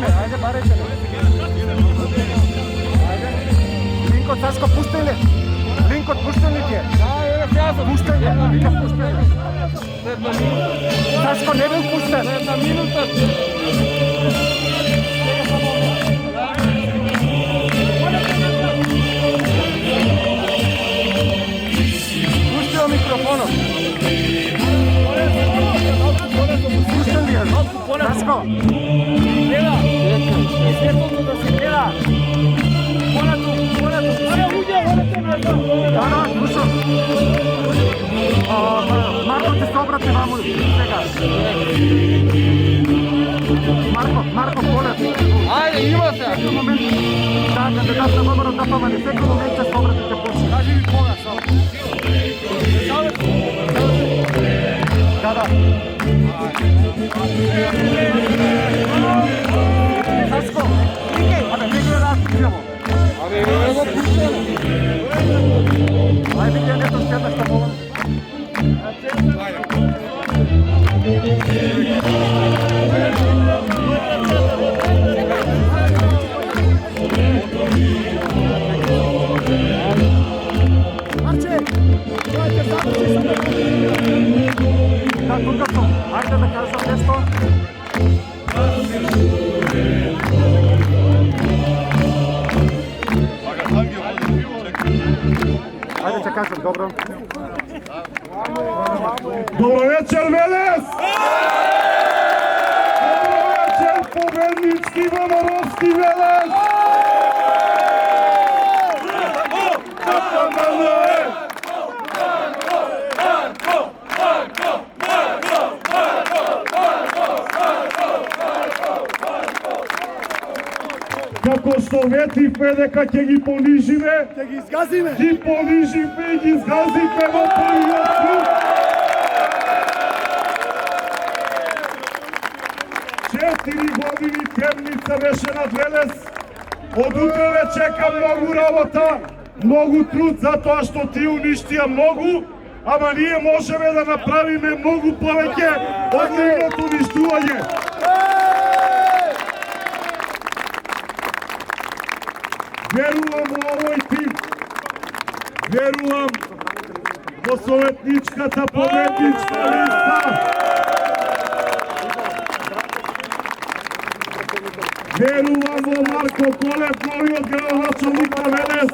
pjesme, ajde barajte. Linko, Saško, puštaj li? Linko, puštaj li ti je? Puštaj li, Linko, puštaj li? Saško, ne bil puštaj. Jedna minuta. Puštio mikrofonom. Puštaj li je? Saško. Gleda, svjetlo da se gleda. Mora tu. Da, slušam. Marko će se obrati vamo svega. Marko, polet. Ajde, ima se. Sekund moment. Da, kada da sam oborom da pomani. Sekund moment će se obratite početi. Kaži mi koga samo. Da. Saško, ajde, ne gleda, idemo. Ajde, gdje neto sjeda šta volim. Da, tuga sam. Ajde da kažem nešto. Ajde će kažem, dobro. Dobro večer, Velez! Dobro večer, pobednički Vonorovski Velez! Kako što ветивме дека ќе ги понижиме, Ќе ги изгазиме. ги понижиме и ги згазиме во првиот круг. 4 години темница беше над Велес. Од утре ве чека многу работа, многу труд, затоа што ти уништија многу, ама ние можеме да направиме многу повеќе од нивното уништување. Верувам во овој тим, верувам во советничката победничка листа, верувам во Марко Колев, новиот градоначалник на Велес.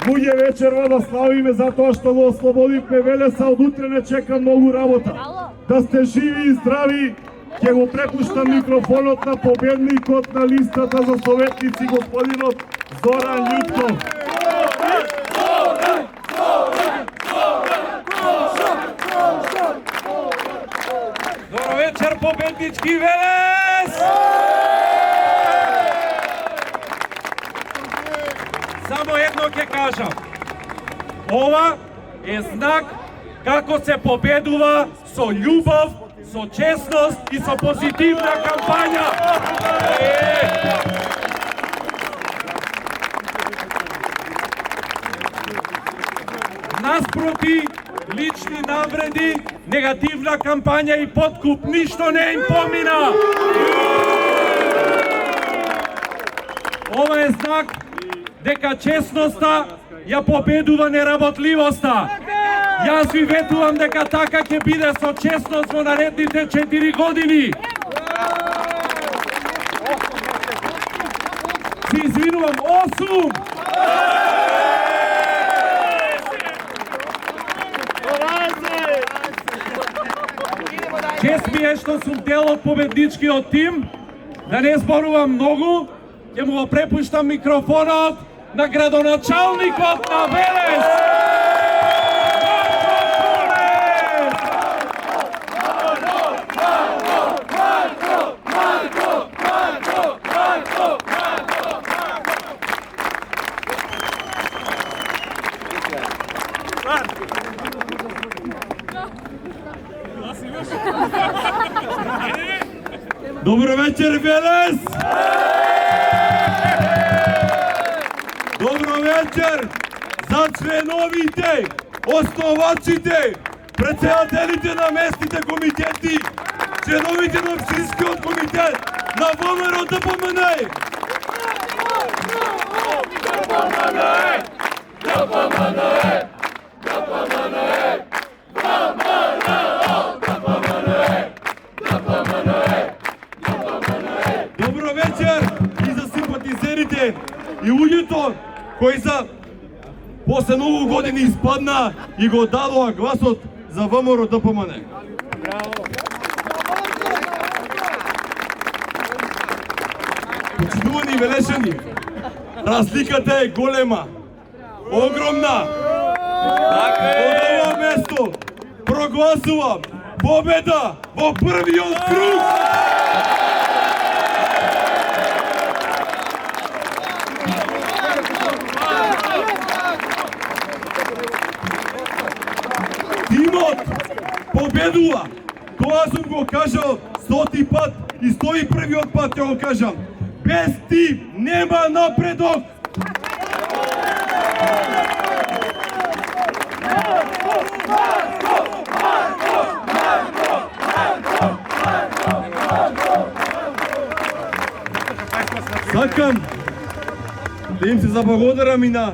Луѓе, вечерва да славиме затоа што го ослободивме Велеса, од утре не чека многу работа. Да сте живи и здрави, ќе го препуштам микрофонот на победникот на листата за советници, господинот Зоран Љутков. Добро вечер, победнички Велес! Само едно ќе кажам. Ова е знак како се победува со љубов, со честност и со позитивна кампања. Наспроти лични навреди, негативна кампања и подкуп, ништо не им помина. Ова е знак дека честноста ја победува неработливоста. Јас ви ветувам дека така ќе биде со честност во наредните 4 години. Се извинувам, 8! Чест ми е што сум дел од победничкиот тим, да не зборувам многу, ќе му го препуштам микрофонот на градоначалникот на Велес. Добро вечер, Велес! Добро вечер за членовите, основачите, председателите на местните комитети, членовите на Общинскиот комитет на ВМРО ДПМН. Добро вечер и за симпатизерите и луѓето кои за после многу години испадна и го дадоа гласот за ВМРО ДПМН. Почитувани велешани, разликата е голема, огромна. Од ова место прогласувам победа во првиот круг. Тимот победува. Тоа сум го кажал 100 пат и 101 пат ќе го кажам. Без тим нема напредок. Сакам да им се заблагодарам и на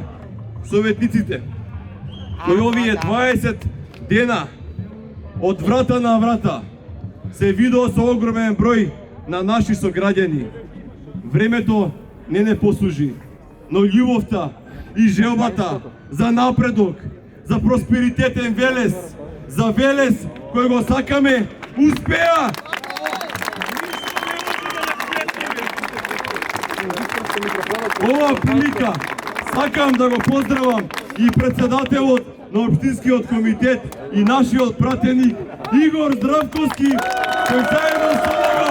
советниците, кои овие 20 дена од врата на врата се видоа со огромен број на наши сограѓани. Времето не послужи, но љубовта и желбата за напредок, за просперитетен Велес, за Велес кој го сакаме, успеа! Ова прилика сакам да го поздравам и председателот на Општинскиот комитет и нашиот пратеник Игор Здравковски, кој заедно со него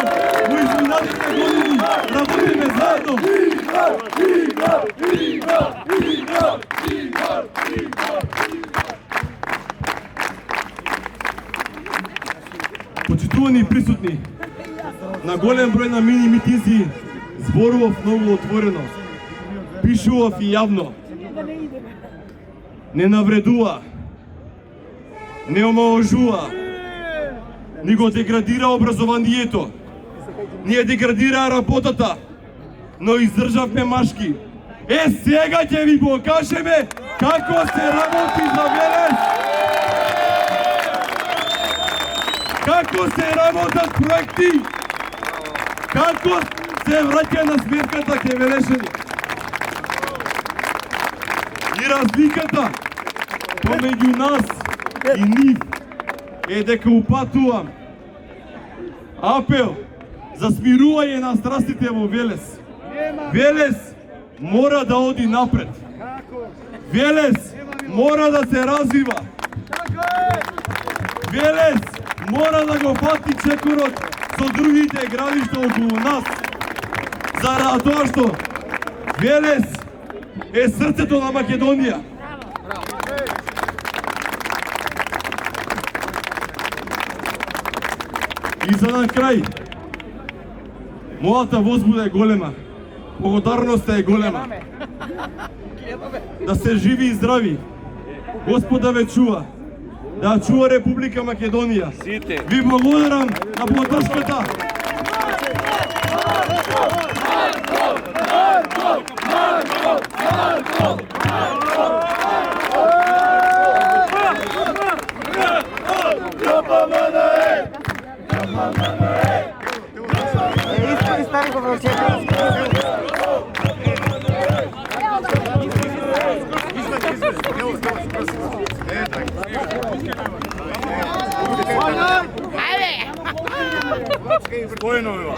во изминатите години работиме заедно. Почитувани присутни, на голем број на мини митинзи зборував многу отворено, пишував и јавно. Не навредува, не омалажува, ни го деградира образованието, ни ја деградира работата, но издржавме машки. Сега ќе ви покажеме како се работи за Велес, како се работат проекти, како се враќа на сметката ке велешени. И разликата помеѓу нас и нив е дека упатувам апел за смирување на страстите во Велес. Велес мора да оди напред. Велес мора да се развива. Велес мора да го фати чекорот со другите градишта околу нас. Зарад тоа што Велес е срцето на Македонија. И за на крај, мојата возбуда е голема, благодарноста е голема. Да се живи и здрави, Господа ве чува, да чува Република Македонија. Ви благодарам на поддршката. Спојно била.